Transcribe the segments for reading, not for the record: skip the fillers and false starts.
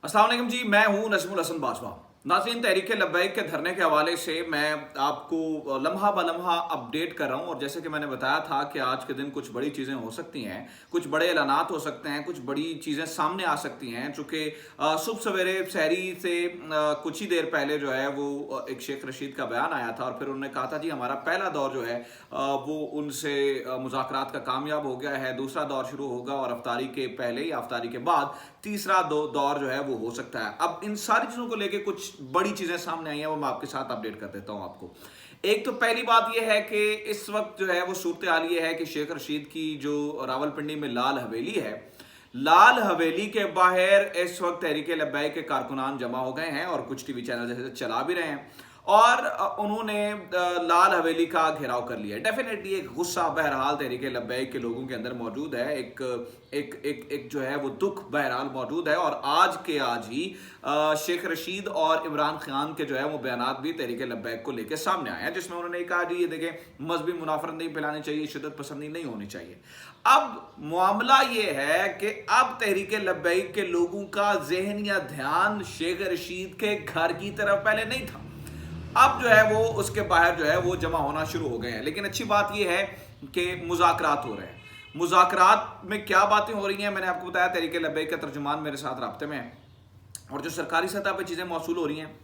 अस्सलाम वालेकुम जी, मैं हूं नजमुल हसन बाजवा। नाज़रीन, तहरीक लब्बैक के धरने के हवाले से मैं आपको लम्हा ब लम्हा अपडेट कर रहा हूं। और जैसे कि मैंने बताया था कि आज के दिन कुछ बड़ी चीज़ें हो सकती हैं, कुछ बड़े ऐलानात हो सकते हैं, कुछ बड़ी चीज़ें सामने आ सकती हैं। चूँकि सुबह सवेरे सहरी से कुछ ही देर पहले जो है वो एक शेख रशीद का बयान आया था और फिर उन्होंने कहा था जी हमारा पहला दौर जो है वो उनसे मुज़ाकरात का कामयाब हो गया है, दूसरा दौर शुरू होगा और अफ्तारी के पहले या अफ्तारी के बाद तीसरा दौर जो है वो हो सकता है। अब इन सारी चीज़ों को लेके कुछ बड़ी चीज़ें सामने आई हैं, वो मैं आपके साथ अपडेट कर देता हूं आपको। एक तो पहली बात यह है कि इस वक्त जो है वो सूरत हाल ये है कि शेख रशीद की जो रावलपिंडी में लाल हवेली है, लाल हवेली के बाहर इस वक्त तहरीक लब्बैक के कारकुनान जमा हो गए हैं और कुछ टीवी चैनल जैसे चला भी रहे हैं और उन्होंने लाल हवेली का घेराव कर लिया है। डेफिनेटली एक गुस्सा बहरहाल तहरीक लब्बैक के लोगों के अंदर मौजूद है, एक एक एक एक जो है वो दुख बहरहाल मौजूद है। और आज के आज ही शेख रशीद और इमरान खान के जो है वो बयानात भी तहरीक लब्बैक को लेकर सामने आए हैं, जिसमें उन्होंने कहा जी ये देखें मजहबी मुनाफरत नहीं फैलानी चाहिए, शिद्दत पसंदी नहीं होनी चाहिए। अब मामला ये है कि अब तहरीक लब्बैक के लोगों का ज़हन या ध्यान शेख रशीद के घर की तरफ पहले नहीं था, अब जो है वो उसके बाहर जो है वो जमा होना शुरू हो गए हैं। लेकिन अच्छी बात ये है कि मुज़ाकरात हो रहे हैं। मुज़ाकरात में क्या बातें हो रही हैं, मैंने आपको बताया तहरीक लब्बैक का तर्जुमान मेरे साथ राब्ते में है और जो सरकारी सतह पर चीज़ें मौसूल हो रही हैं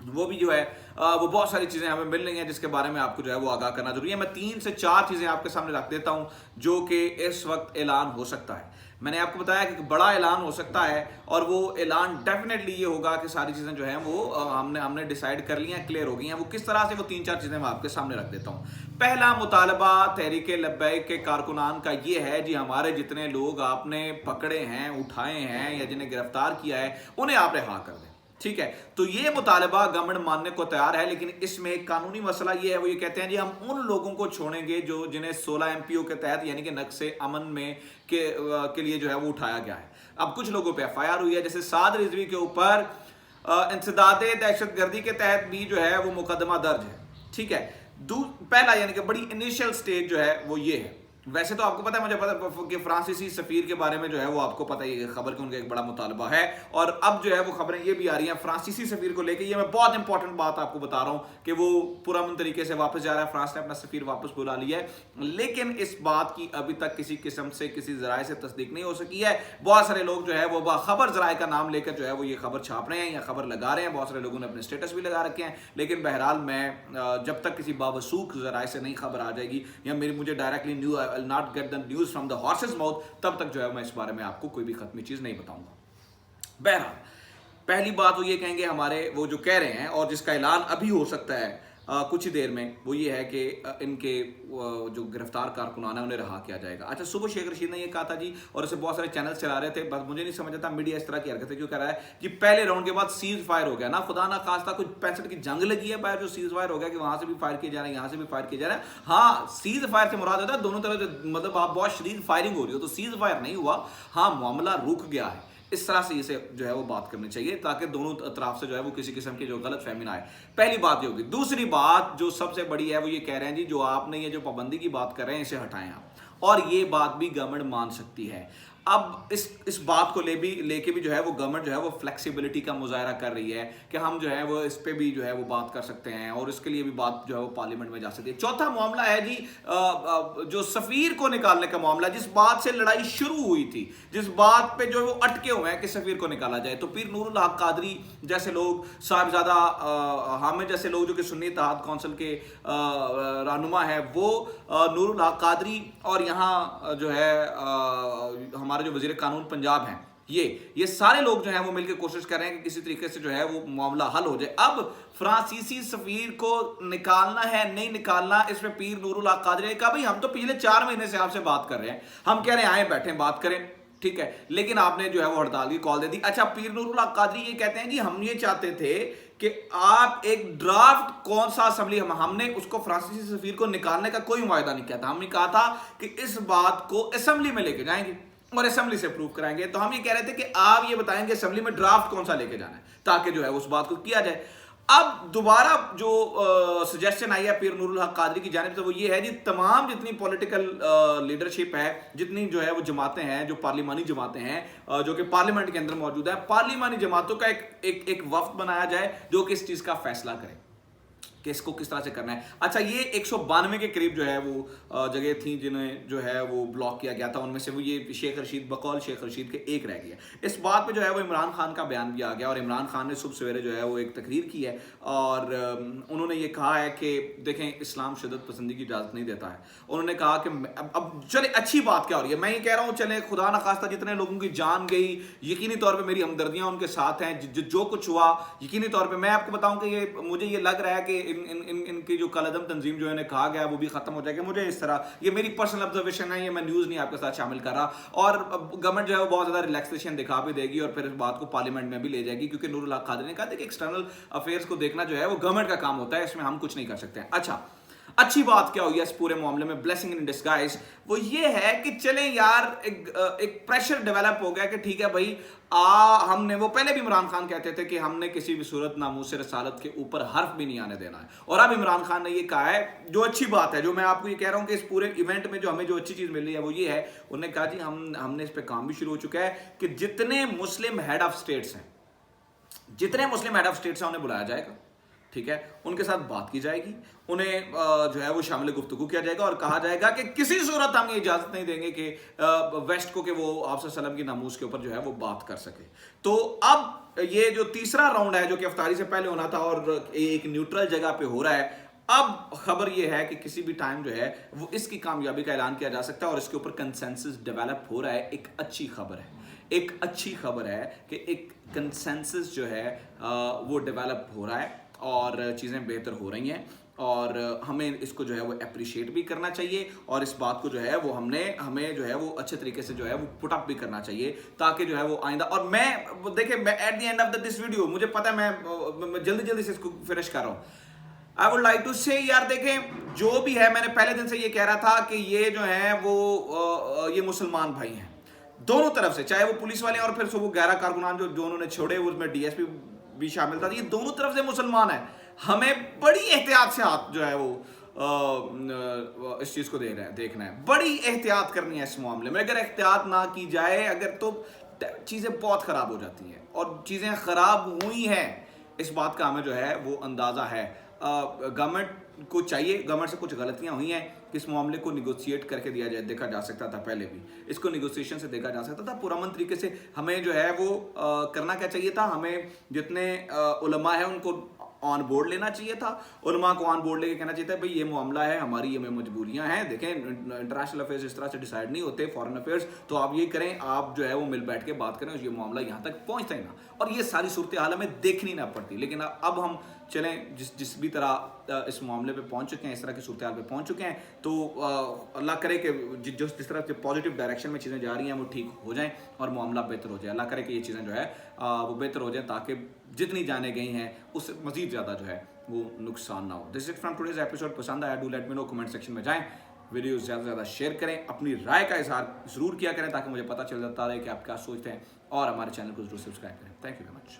वो भी जो है वो बहुत सारी चीज़ें हमें मिल रही हैं जिसके बारे में आपको जो है वो आगाह करना जरूरी है। मैं 3 से 4 चीज़ें आपके सामने रख देता हूं जो कि इस वक्त ऐलान हो सकता है। मैंने आपको बताया कि बड़ा ऐलान हो सकता है और वो ऐलान डेफिनेटली ये होगा कि सारी चीज़ें जो हैं वो हमने डिसाइड कर ली हैं, क्लियर हो गई हैं। वो किस तरह से, वो 3-4 चीज़ें मैं आपके सामने रख देता हूँ। पहला मुतालबा तहरीक लब्बैक के कारकुनान का ये है जी हमारे जितने लोग आपने पकड़े हैं, उठाए हैं या जिन्हें गिरफ्तार किया है उन्हें आप रिहा कर दें। ठीक है, तो ये मुतालबा गवर्नमेंट मानने को तैयार है, लेकिन इसमें एक कानूनी मसला ये है, वो ये कहते हैं जी हम उन लोगों को छोड़ेंगे जो जिन्हें 16 MPO के तहत यानी कि नक्शे अमन में के लिए जो है वो उठाया गया है। अब कुछ लोगों पे FIR हुई है, जैसे साद रिजवी के ऊपर इंसदाद दहशतगर्दी के तहत भी जो है वो मुकदमा दर्ज है। ठीक है, पहला यानी कि बड़ी इनिशियल स्टेज जो है वो ये है। वैसे तो आपको पता है, मुझे पता कि फ्रांसीसी सफीर के बारे में जो है वो आपको पता ही है, खबर कि उनका एक बड़ा मुतालबा है और अब जो है वो खबरें ये भी आ रही हैं फ्रांसीसी सफीर को लेके। ये मैं बहुत इंपॉर्टेंट बात आपको बता रहा हूं कि वो पुरअमन तरीके से वापस जा रहा है, फ्रांस ने अपना सफीर वापस बुला लिया है, लेकिन इस बात की अभी तक किसी किस्म से किसी जराए से तस्दीक नहीं हो सकी है। बहुत सारे लोग जो है वो बाखबर जराए का नाम लेकर जो है वो ये खबर छाप रहे हैं या खबर लगा रहे हैं, बहुत सारे लोगों ने अपने स्टेटस भी लगा रखे हैं। लेकिन बहरहाल मैं जब तक किसी बावसूख जराए से नहीं खबर आ जाएगी या मुझे directly not get the news from the horses mouth, तब तक जो है मैं इस बारे में आपको कोई भी खत्मी चीज़ नहीं बताऊंगा। बहरहाल पहली बात वो ये कहेंगे हमारे वो जो कह रहे हैं और जिसका ऐलान अभी हो सकता है कुछ ही देर में, वो ये है कि इनके जो गिरफ्तार कारकुनान है उन्हें रहा किया जाएगा। अच्छा, सुबह शेख रशीद ने ये कहा था जी, और इसे बहुत सारे चैनल चला रहे थे, बस मुझे नहीं समझ आता मीडिया इस तरह की हरकतें क्यों कर रहा है कि पहले राउंड के बाद सीज फायर हो गया ना, खुदा ना खास्ता कुछ 65 की जंग लगी है बाहर, जो सीज फायर हो गया कि वहां से भी फायर किए जा रहे हैं, यहाँ से भी फायर किए जा रहे हैं। हाँ, सीज फायर से मुराद होता है दोनों तरफ, मतलब आप बहुत शदीद फायरिंग हो रही हो तो सीज फायर नहीं हुआ, हाँ मामला रुक गया है। इस तरह से इसे जो है वो बात करनी चाहिए ताकि दोनों तरफ से जो है वो किसी किस्म की जो गलत फहमी ना आए। पहली बात ये होगी। दूसरी बात जो सबसे बड़ी है वो ये कह रहे हैं जी जो आपने ये जो पाबंदी की बात कर रहे हैं इसे हटाएं आप, और ये बात भी गवर्नमेंट मान सकती है। अब इस बात को लेके भी जो है वो गवर्नमेंट जो है वो फ्लेक्सिबिलिटी का मुजाहरा कर रही है कि हम जो है वो इस पे भी जो है वो बात कर सकते हैं और इसके लिए भी बात जो है वो पार्लियामेंट में जा सकती है। चौथा मामला है जी जो सफीर को निकालने का मामला, जिस बात से लड़ाई शुरू हुई थी, जिस बात पे जो वो अटके हुए हैं कि सफीर को निकाला जाए, तो पीर नूरुल हक कादरी जैसे लोग, साहिबजादा हामिद जैसे लोग जो कि सुन्नी इत्तेहाद काउंसिल के रहनुमा है, वो नूरुल हक कादरी और यहाँ जो है हमारे जो वजीर कानून पंजाब हैं, ये सारे लोग जो हैं वो मिलकर कोशिश कर रहे हैं कि किसी तरीके से जो है वो मामला हल हो जाए। अब फ्रांसीसी सफीर को निकालना है नहीं निकालना, इसमें पीर नूरुल हक कादरी ने कहा भाई हम तो पिछले 4 महीने से आपसे बात कर रहे हैं, हम कह रहे हैं आए बैठे बात करें, ठीक है, लेकिन आपने जो है वो हड़ताल की कॉल दे दी। अच्छा, पीर नूरुल हक कादरी ये कहते हैं जी हम ये चाहते थे कि आप एक ड्राफ्ट कौन सा असेंबली, हमने उसको फ्रांसीसी सफीर को निकालने का कोई वायदा नहीं किया था, हमने कहा था कि इस बात को असेंबली में लेके जाएंगे और असेंबली से अप्रूव कराएंगे। तो हम ये कह रहे थे कि आप ये बताएंगे असेंबली में ड्राफ्ट कौन सा लेके जाना है ताकि जो है उस बात को किया जाए। अब दोबारा जो सजेशन आई है पीर नूरुल हक कादरी की जानिब से वो ये है जी, तमाम जितनी पॉलिटिकल लीडरशिप है, जितनी जो है वो जमातें हैं, जो पार्लिमानी जमातें हैं, जो कि पार्लियामेंट के अंदर मौजूद है, पार्लिमानी जमातों का एक वफ्द बनाया जाए जो कि इस चीज़ का फैसला करे कि इसको किस तरह से करना है। अच्छा, ये 192 के करीब जो है वो जगह थी जिन्हें जो है वो ब्लॉक किया गया था, उनमें से वो ये शेख रशीद, बकौल शेख रशीद के एक रह गया। इस बात पे जो है वो इमरान खान का बयान भी आ गया और इमरान खान ने सुबह सवेरे जो है वो एक तकरीर की है और उन्होंने ये कहा है कि देखें, इस्लाम शिद्दत पसंदी की इजाज़त नहीं देता है। उन्होंने कहा कि अब चले, अच्छी बात क्या हो रही है, मैं ये कह रहा हूँ चले खुदा न खास्ता जितने लोगों की जान गई, यकीनी तौर पर मेरी हमदर्दियाँ उनके साथ हैं, जो कुछ हुआ यकीनी तौर पर। मैं आपको बताऊँ कि ये मुझे ये लग रहा है कि इनकी जो कलदम तंजीम जो है कहा गया वो भी खत्म हो जाएगा। मुझे इस तरह, ये मेरी पर्सनल ऑब्जर्वेशन है, ये मैं न्यूज़ नहीं आपके साथ शामिल कर रहा। और गवर्नमेंट जो है वो बहुत ज़्यादा रिलैक्सेशन दिखा भी देगी और फिर इस बात को पार्लियामेंट में भी ले जाएगी, क्योंकि नूरुल हक कादरी ने कहा था कि एक्सटर्नल अफेयर्स को देखना जो है वो गवर्नमेंट का काम होता है, इसमें हम कुछ नहीं कर सकते हैं। अच्छा, अच्छी बात क्या हुई है इस पूरे मामले में, ब्लेसिंग इन डिस्गाइज, वो ये है कि चले यार एक प्रेशर डेवलप हो गया कि ठीक है भाई, हमने, वो पहले भी इमरान खान कहते थे कि हमने किसी भी सूरत नामूस रसालत के ऊपर हर्फ भी नहीं आने देना है, और अब इमरान खान ने ये कहा है, जो अच्छी बात है, जो मैं आपको ये कह रहा हूं कि इस पूरे इवेंट में जो हमें जो अच्छी चीज मिल रही है वो ये है, उन्होंने कहा जी हमने इस पे काम भी शुरू हो चुका है कि जितने मुस्लिम हेड ऑफ स्टेट्स हैं, उन्हें बुलाया जाएगा, ठीक है, उनके साथ बात की जाएगी, उन्हें जो है वो शामिल गुफ्तगू किया जाएगा और कहा जाएगा कि किसी सूरत हम ये इजाजत नहीं देंगे कि वेस्ट को कि वो आप सल्लम की नामूस के ऊपर जो है वो बात कर सके। तो अब ये जो तीसरा राउंड है जो कि इफ्तारी से पहले होना था और एक न्यूट्रल जगह पे हो रहा है, अब खबर यह है कि किसी भी टाइम जो है वो इसकी कामयाबी का ऐलान किया जा सकता है और इसके ऊपर कंसेंसस डेवलप हो रहा है। एक अच्छी खबर है कि एक कंसेंसस जो है वो डेवलप हो रहा है और चीज़ें बेहतर हो रही हैं और हमें इसको जो है वो अप्रिशिएट भी करना चाहिए और इस बात को जो है वो हमें जो है वो अच्छे तरीके से जो है वो पुट अप भी करना चाहिए, ताकि जो है वो आइंदा, और मैं देखिए, मैं at the end of this video, मुझे पता है मैं जल्दी से इसको फिनिश कर रहा हूँ। आई वुड लाइक टू से, यार देखें, जो भी है, मैंने पहले दिन से ये कह रहा था कि ये जो है वो ये मुसलमान भाई हैं दोनों तरफ से, चाहे वो पुलिस वाले और फिर वो 11 कारकुनान जो उन्होंने छोड़े, उसमें डीएसपी भी शामिल था, ये दोनों तरफ से मुसलमान है। हमें बड़ी एहतियात से हाथ जो है वो इस चीज़ को देखना है, बड़ी एहतियात करनी है इस मामले में। अगर एहतियात ना की जाए तो चीज़ें बहुत ख़राब हो जाती हैं और चीज़ें ख़राब हुई हैं, इस बात का हमें जो है वो अंदाज़ा है। गवर्नमेंट को चाहिए, गवर्नमेंट से कुछ गलतियां हुई हैं कि इस मामले को निगोशिएट करके देखा जा सकता था, पहले भी इसको निगोशिएशन से देखा जा सकता था पुरअमन तरीके से। हमें जो है वो करना क्या चाहिए था, हमें जितने उलमा है उनको ऑन बोर्ड लेना चाहिए था, उलमा को ऑन बोर्ड लेके कहना चाहिए था भाई ये मामला है, हमारी ये मजबूरियां हैं, देखें इंटरनेशनल अफेयर्स इस तरह से डिसाइड नहीं होते, फॉरेन अफेयर्स, तो आप ये करें, आप जो है वो मिल बैठ के बात करें, ये मामला यहाँ तक पहुँचता ही ना, और ये सारी सूरत हाल हमें देखनी ना पड़ती। लेकिन अब हम चलें जिस भी तरह इस मामले पे पहुंच चुके हैं, इस तरह की सूरत हाल पे पहुंच चुके हैं, तो अल्लाह करे कि जिस तरह से पॉजिटिव डायरेक्शन में चीज़ें जा रही हैं वो ठीक हो जाएं और मामला बेहतर हो जाए। अल्लाह करे कि ये चीज़ें जो है वो बेहतर हो जाए, ताकि जितनी जाने गई हैं उससे मज़ीद ज़्यादा जो है वो नुकसान ना हो। This it from today's episode. पसंद आया do let me know, comment section में जाएँ, वीडियो ज़्यादा से ज़्यादा शेयर करें, अपनी राय का इजहार ज़रूर किया करें ताकि मुझे पता चल जाता रहे कि आप क्या सोचते हैं, और हमारे चैनल को जरूर सब्सक्राइब करें। Thank you very much.